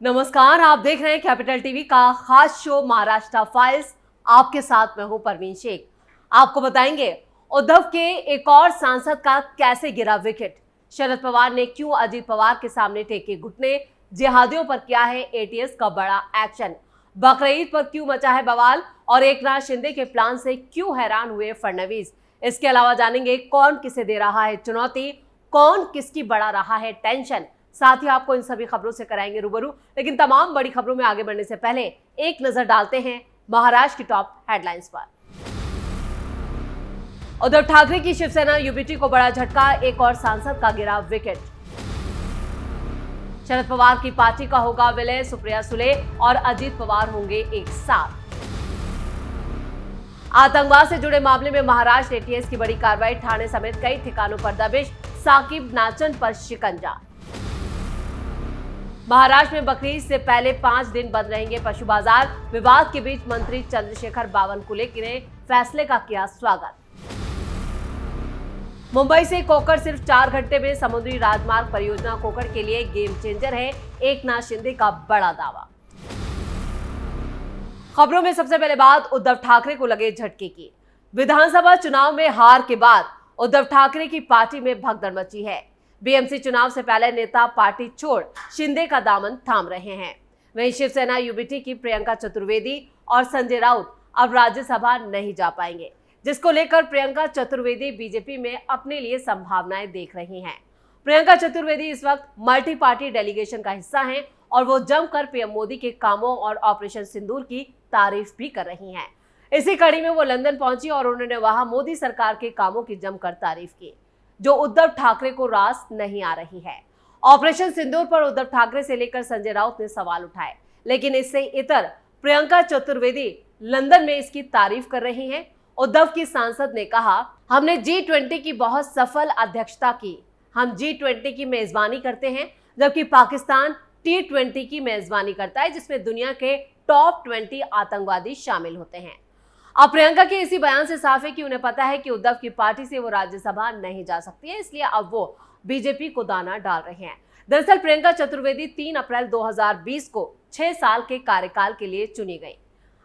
नमस्कार, आप देख रहे हैं कैपिटल टीवी का खास शो महाराष्ट्र फाइल्स। आपके साथ मैं हूं परवीन शेख। आपको बताएंगे उद्धव के एक और सांसद का कैसे गिरा विकेट, शरद पवार ने क्यों अजीत पवार के सामने टेके घुटने, जिहादियों पर क्या है एटीएस का बड़ा एक्शन, बकरीद पर क्यों मचा है बवाल और एकनाथ शिंदे के प्लान से क्यों हैरान हुए फडणवीस। इसके अलावा जानेंगे कौन किसे दे रहा है चुनौती, कौन किसकी बढ़ा रहा है टेंशन। साथ ही आपको इन सभी खबरों से कराएंगे रूबरू। लेकिन तमाम बड़ी खबरों में आगे बढ़ने से पहले एक नजर डालते हैं महाराष्ट्र की टॉप हेडलाइंस पर। उद्धव ठाकरे की शिवसेना यूबीटी को बड़ा झटका, एक और सांसद का गिरा विकेट। शरद पवार की पार्टी का होगा विलय, सुप्रिया सुले और अजीत पवार होंगे एक साथ। आतंकवाद से जुड़े मामले में महाराष्ट्र एटीएस की बड़ी कार्रवाई, ठाणे समेत कई ठिकानों पर दबिश, साकिब नाचन पर शिकंजा। महाराष्ट्र में बकरीद से पहले 5 दिन बंद रहेंगे पशु बाजार, विवाद के बीच मंत्री चंद्रशेखर बावनकुले ने फैसले का किया स्वागत। मुंबई से कोकर सिर्फ 4 घंटे में, समुद्री राजमार्ग परियोजना कोकर के लिए गेम चेंजर है, एकनाथ शिंदे का बड़ा दावा। खबरों में सबसे पहले बात उद्धव ठाकरे को लगे झटके की। विधानसभा चुनाव में हार के बाद उद्धव ठाकरे की पार्टी में भगदड़ मची है। बीएमसी चुनाव से पहले नेता पार्टी छोड़ शिंदे का दामन थाम रहे हैं। वहीं शिवसेना यूबीटी की प्रियंका चतुर्वेदी और संजय राउत अब राज्यसभा नहीं जा पाएंगे, जिसको लेकर प्रियंका चतुर्वेदी बीजेपी में अपने लिए संभावनाएं देख रही हैं। प्रियंका चतुर्वेदी इस वक्त मल्टी पार्टी डेलीगेशन का हिस्सा हैं और वो जमकर पीएम मोदी के कामों और ऑपरेशन सिंदूर की तारीफ भी कर रही हैं। इसी कड़ी में वो लंदन पहुंची और उन्होंने वहां मोदी सरकार के कामों की जमकर तारीफ की, जो उद्धव ठाकरे को रास नहीं आ रही है। ऑपरेशन सिंदूर पर उद्धव ठाकरे से लेकर संजय राउत ने सवाल उठाए, लेकिन इससे इतर प्रियंका चतुर्वेदी लंदन में इसकी तारीफ कर रही हैं। उद्धव की सांसद ने कहा, हमने G20 की बहुत सफल अध्यक्षता की, हम G20 की मेजबानी करते हैं, जबकि पाकिस्तान T20 की मेजबानी करता है, जिसमें दुनिया के टॉप 20 आतंकवादी शामिल होते हैं। अब प्रियंका के इसी बयान से साफ है कि उन्हें पता है कि उद्धव की पार्टी से वो राज्यसभा नहीं जा सकती है, इसलिए अब वो बीजेपी को दाना डाल रहे हैं। दरअसल प्रियंका चतुर्वेदी 3 अप्रैल 2020 को 6 साल के कार्यकाल के लिए चुनी गई।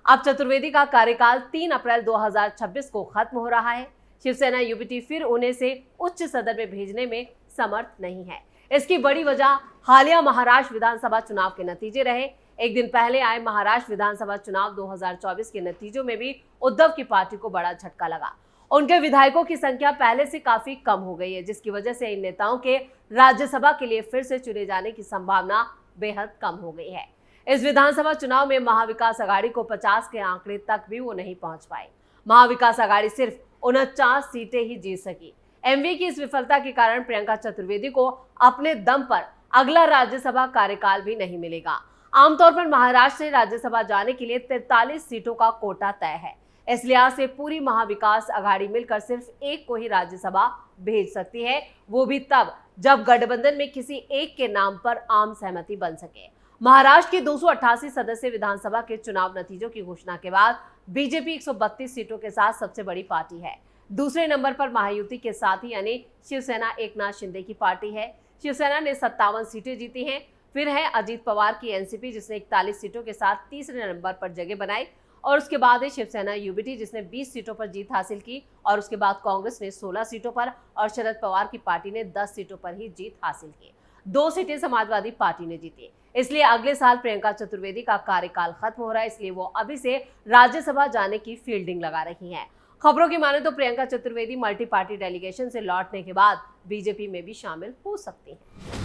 अब चतुर्वेदी का कार्यकाल 3 अप्रैल 2026 को खत्म हो रहा है। शिवसेना यूबीटी फिर उन्हें से उच्च सदन में भेजने में समर्थ नहीं है। इसकी बड़ी वजह हालिया महाराष्ट्र विधानसभा चुनाव के नतीजे रहे। एक दिन पहले आए महाराष्ट्र विधानसभा चुनाव 2024 के नतीजों में भी उद्धव की पार्टी को बड़ा झटका लगा। उनके विधायकों की संख्या पहले से काफी कम हो गई है, जिसकी वजह से इन नेताओं के राज्यसभा के लिए फिर से चुने जाने की संभावना बेहद कम हो गई है। इस विधानसभा चुनाव में महाविकास आघाड़ी को 50 के आंकड़े तक भी वो नहीं पहुंच पाई। महाविकास आघाड़ी सिर्फ 49 सीटें ही जीत सकी। एमवी की इस विफलता के कारण प्रियंका चतुर्वेदी को अपने दम पर अगला राज्यसभा कार्यकाल भी नहीं मिलेगा। आमतौर पर महाराष्ट्र से राज्यसभा जाने के लिए 43 सीटों का कोटा तय है। इस लिहाज से पूरी महाविकास आघाड़ी मिलकर सिर्फ एक को ही राज्यसभा भेज सकती है, वो भी तब जब गठबंधन में किसी एक के नाम पर आम सहमति बन सके। महाराष्ट्र की 288 सदस्य विधानसभा के चुनाव नतीजों की घोषणा के बाद बीजेपी 132 सीटों के साथ सबसे बड़ी पार्टी है। दूसरे नंबर पर महायुति के साथ ही यानी शिवसेना एकनाथ शिंदे की पार्टी है। शिवसेना ने 57 सीटें जीती हैं। फिर है अजीत पवार की एनसीपी, जिसने 41 सीटों के साथ तीसरे नंबर पर जगह बनाई, और उसके बाद है शिवसेना यूबीटी, जिसने 20 सीटों पर जीत हासिल की, और उसके बाद कांग्रेस ने 16 सीटों पर और शरद पवार की पार्टी ने 10 सीटों पर ही जीत हासिल की। 2 सीटें समाजवादी पार्टी ने जीती। इसलिए अगले साल प्रियंका चतुर्वेदी का कार्यकाल खत्म हो रहा है, इसलिए वो अभी से राज्यसभा जाने की फील्डिंग लगा रही हैं। खबरों की माने तो Priyanka Chaturvedi multi party delegation से लौटने के बाद बीजेपी में भी शामिल हो सकती हैं।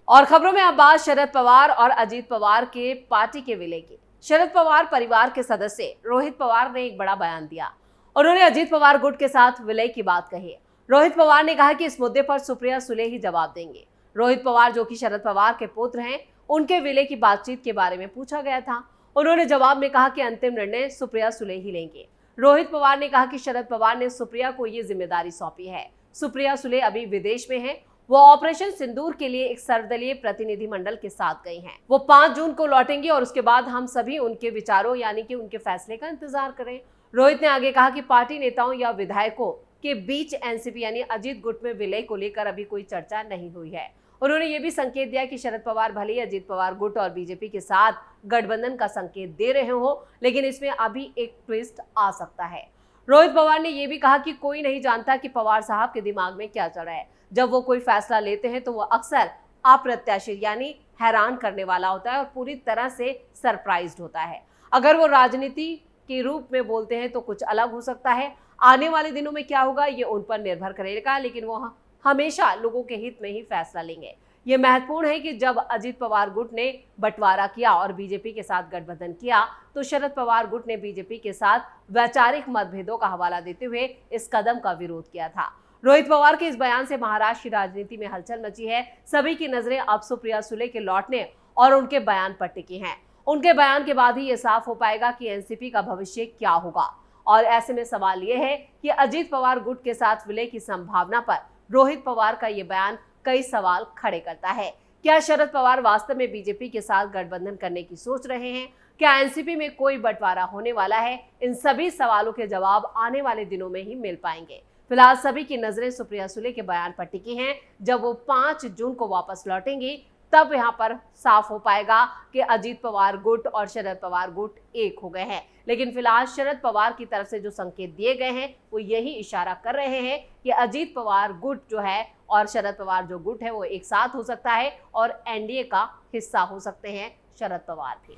और खबरों में अब बात शरद पवार और अजीत पवार के पार्टी के विलय की। शरद पवार परिवार के सदस्य रोहित पवार ने एक बड़ा बयान दिया। उन्होंने अजीत पवार गुट के साथ विलय की बात कही। रोहित पवार ने कहा कि इस मुद्दे पर सुप्रिया सुले ही जवाब देंगे। रोहित पवार, जो कि शरद पवार के पुत्र हैं, उनके विलय की बातचीत के बारे में पूछा गया था। उन्होंने जवाब में कहा कि अंतिम निर्णय सुप्रिया सुले ही लेंगे। रोहित पवार ने कहा कि शरद पवार ने सुप्रिया को ये जिम्मेदारी सौंपी है। सुप्रिया सुले अभी विदेश में है। वो ऑपरेशन सिंदूर के लिए एक सर्वदलीय प्रतिनिधिमंडल के साथ गई हैं। वो 5 जून को लौटेंगी और उसके बाद हम सभी उनके विचारों यानी कि उनके फैसले का इंतजार करें। रोहित ने आगे कहा कि पार्टी नेताओं या विधायकों के बीच एनसीपी यानी अजीत गुट में विलय को लेकर अभी कोई चर्चा नहीं हुई है। उन्होंने ये भी संकेत दिया कि शरद पवार भले ही अजीत पवार गुट और बीजेपी के साथ गठबंधन का संकेत दे रहे हो, लेकिन इसमें अभी एक ट्विस्ट आ सकता है। रोहित पवार ने यह भी कहा कि कोई नहीं जानता कि पवार साहब के दिमाग में क्या चल रहा है। जब वो कोई फैसला लेते हैं तो वो अक्सर अप्रत्याशित यानी हैरान करने वाला होता है और पूरी तरह से सरप्राइज्ड होता है। अगर वो राजनीति के रूप में बोलते हैं तो कुछ अलग हो सकता है। आने वाले दिनों में क्या होगा ये उन पर निर्भर करेगा, लेकिन वो हमेशा लोगों के हित में ही फैसला लेंगे। ये महत्वपूर्ण है कि जब अजीत पवार गुट ने बंटवारा किया और बीजेपी के साथ गठबंधन किया तो शरद पवार गुट ने बीजेपी के साथ वैचारिक मतभेदों का हवाला देते हुए इस कदम का विरोध किया था। रोहित पवार के इस बयान से महाराष्ट्र की राजनीति में हलचल मची है। सभी की नजरें अब सुप्रिया सुले के लौटने और उनके बयान पर टिकी हैं। उनके बयान के बाद ही ये साफ हो पाएगा कि एनसीपी का भविष्य क्या होगा। और ऐसे में सवाल ये है कि अजीत पवार गुट के साथ विलय की संभावना पर रोहित पवार का ये बयान कई सवाल खड़े करता है। क्या शरद पवार वास्तव में बीजेपी के साथ गठबंधन करने की सोच रहे हैं? क्या एनसीपी में कोई बंटवारा होने वाला है? इन सभी सवालों के जवाब आने वाले दिनों में ही मिल पाएंगे। फिलहाल सभी की नजरें सुप्रिया सुले के बयान पर टिकी हैं। जब वो 5 जून को वापस लौटेंगी तब यहाँ पर साफ हो पाएगा कि अजीत पवार गुट और शरद पवार गुट एक हो गए हैं। लेकिन फिलहाल शरद पवार की तरफ से जो संकेत दिए गए हैं वो यही इशारा कर रहे हैं कि अजीत पवार गुट जो है और शरद पवार जो गुट है वो एक साथ हो सकता है और एनडीए का हिस्सा हो सकते हैं शरद पवार भी।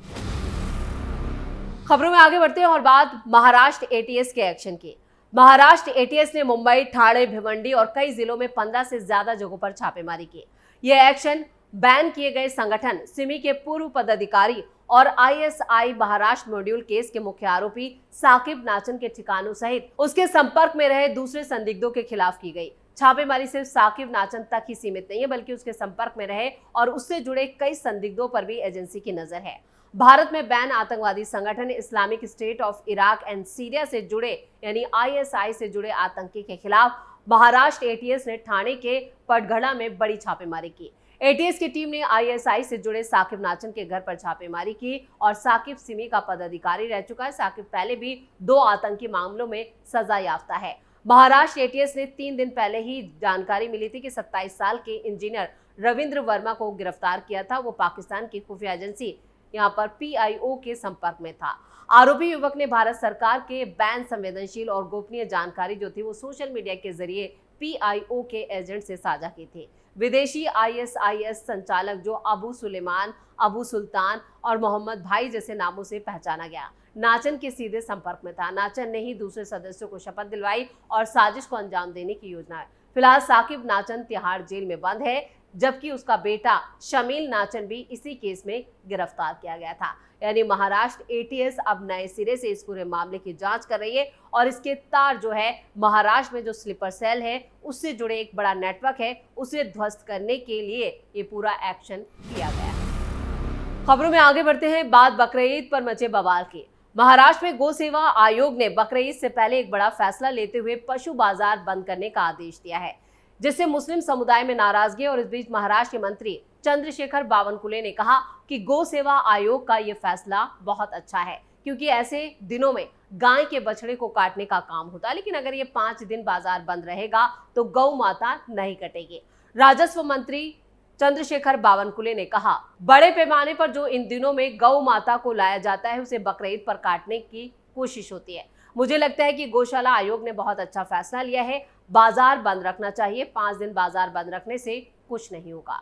खबरों में आगे बढ़ते हैं और बात महाराष्ट्र एटीएस के एक्शन की। महाराष्ट्र एटीएस ने मुंबई, ठाणे, भिवंडी और कई जिलों में 15 से ज्यादा जगहों पर छापेमारी की। यह एक्शन बैन किए गए संगठन सिमी के पूर्व पदाधिकारी और आईएसआई महाराष्ट्र मॉड्यूल केस के मुख्य आरोपी साकिब नाचन के ठिकानों सहित उसके संपर्क में रहे दूसरे संदिग्धों के खिलाफ की गई। छापेमारी सिर्फ साकिब नाचन तक ही सीमित नहीं है, बल्कि उसके संपर्क में रहे और उससे जुड़े कई संदिग्धों पर भी एजेंसी की नजर है। भारत में बैन आतंकवादी संगठन Islamic state of Iraq and Syria से जुड़े यानी आईएसआई से जुड़े आतंकी के खिलाफ महाराष्ट्र एटीएस ने ठाणे के पटगढ़ा में बड़ी छापेमारी की। एटीएस की टीम ने आईएसआई से जुड़े साकिब नाचन के घर पर छापेमारी की और साकिब सिमी का पदाधिकारी रह चुका है। साकिब पहले भी 2 आतंकी मामलों में सजा याफ्ता है। महाराष्ट्र एटीएस ने 3 दिन पहले ही जानकारी मिली थी कि 27 साल के इंजीनियर रविंद्र वर्मा को गिरफ्तार किया था। वो पाकिस्तान की खुफिया एजेंसी यहाँ पर पीआईओ के संपर्क में था। आरोपी युवक ने भारत सरकार के बैन संवेदनशील और गोपनीय जानकारी जो थी वो सोशल मीडिया के जरिए पीआईओ के एजेंट से साझा की थी। विदेशी आईएसआईएस संचालक जो अबू सुलेमान, अबू सुल्तान और मोहम्मद भाई जैसे नामों से पहचाना गया, नाचन के सीधे संपर्क में था। नाचन ने ही दूसरे सदस्यों को शपथ दिलवाई और साजिश को अंजाम देने की योजना है। फिलहाल साकिब नाचन तिहाड़ जेल में बंद है, जबकि उसका बेटा शमील नाचन भी इसी केस में गिरफ्तार किया गया था। यानी महाराष्ट्र एटीएस अब नए सिरे से इस पूरे मामले की जांच कर रही है और इसके तार जो है महाराष्ट्र में जो स्लीपर सेल है उससे जुड़े एक बड़ा नेटवर्क है, उसे ध्वस्त करने के लिए ये पूरा एक्शन किया गया है। खबरों में आगे बढ़ते हैं, बात बकरीद पर मचे बवाल की। महाराष्ट्र में गौ सेवा आयोग ने बकरीद से पहले एक बड़ा फैसला लेते हुए पशु बाजार बंद करने का आदेश दिया है, जिससे मुस्लिम समुदाय में नाराजगी। और इस बीच महाराष्ट्र के मंत्री चंद्रशेखर बावनकुले ने कहा कि गौ सेवा आयोग का ये फैसला बहुत अच्छा है, क्योंकि ऐसे दिनों में गाय के बछड़े को काटने का काम होता है, लेकिन अगर ये 5 दिन बाजार बंद रहेगा तो गौ माता नहीं कटेगी। राजस्व मंत्री चंद्रशेखर बावनकुले ने कहा, बड़े पैमाने पर जो इन दिनों में गौ माता को लाया जाता है उसे बकरीद पर काटने की कोशिश होती है। मुझे लगता है कि गौशाला आयोग ने बहुत अच्छा फैसला लिया है, बाजार बंद रखना चाहिए। 5 दिन बाजार बंद रखने से कुछ नहीं होगा।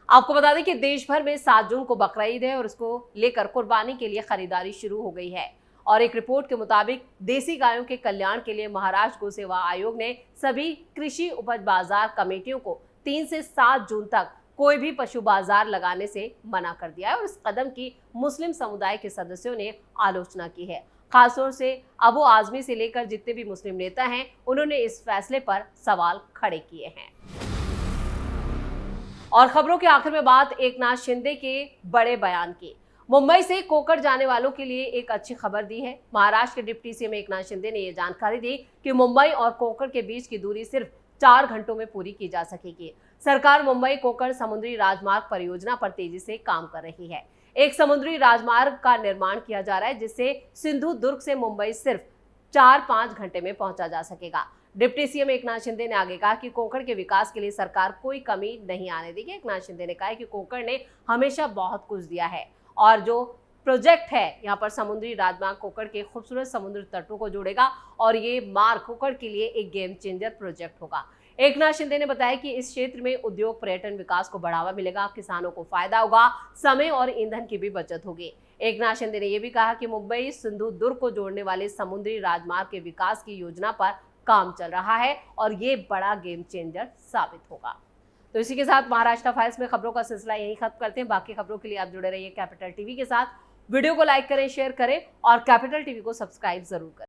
आपको बता दें कि देश भर में 7 जून को बकरीद है और इसको लेकर कुर्बानी के लिए खरीदारी शुरू हो गई है। और एक रिपोर्ट के मुताबिक देसी गायों के कल्याण के लिए महाराष्ट्र गौ सेवा आयोग ने सभी कृषि उपज बाजार कमेटियों को 3 से 7 जून तक कोई भी पशु बाजार लगाने से मना कर दिया है। और इस कदम की मुस्लिम समुदाय के सदस्यों ने आलोचना की है। खासतौर से अबू आजमी से लेकर जितने भी मुस्लिम नेता हैं उन्होंने इस फैसले पर सवाल खड़े किए हैं। और खबरों के आखिर में बात एकनाथ शिंदे के बड़े बयान की। मुंबई से कोकर जाने वालों के लिए एक अच्छी खबर दी है। महाराष्ट्र के डिप्टी सीएम एकनाथ शिंदे ने यह जानकारी दी कि मुंबई और कोकर के बीच की दूरी सिर्फ 4 घंटों में पूरी की जा सकेगी। सरकार मुंबई कोकर समुद्री राजमार्ग परियोजना पर तेजी से काम कर रही है। एक समुद्री राजमार्ग का निर्माण किया जा रहा है जिससे सिंधु दुर्ग से मुंबई सिर्फ 4-5 घंटे में पहुंचा जा सकेगा। डिप्टी सीएम एकनाथ शिंदे ने आगे कहा कि कोंकण के विकास के लिए सरकार कोई कमी नहीं आने देगी। एकनाथ शिंदे ने कहा कि कोंकण ने हमेशा बहुत कुछ दिया है और जो प्रोजेक्ट है यहाँ पर समुद्री राजमार्ग कोंकण के खूबसूरत समुद्री तटों को जोड़ेगा और ये मार्ग कोंकण के लिए एक गेम चेंजर प्रोजेक्ट होगा। एकनाथ शिंदे ने बताया कि इस क्षेत्र में उद्योग पर्यटन विकास को बढ़ावा मिलेगा, किसानों को फायदा होगा, समय और ईंधन की भी बचत होगी। एकनाथ शिंदे ने यह भी कहा कि मुंबई सिंधु दुर्ग को जोड़ने वाले समुद्री राजमार्ग के विकास की योजना पर काम चल रहा है और ये बड़ा गेम चेंजर साबित होगा। तो इसी के साथ महाराष्ट्र फाइल्स में खबरों का सिलसिला यहीं खत्म करते हैं। बाकी खबरों के लिए आप जुड़े रहिए कैपिटल टीवी के साथ। वीडियो को लाइक करें, शेयर करें और कैपिटल टीवी को सब्सक्राइब जरूर करें।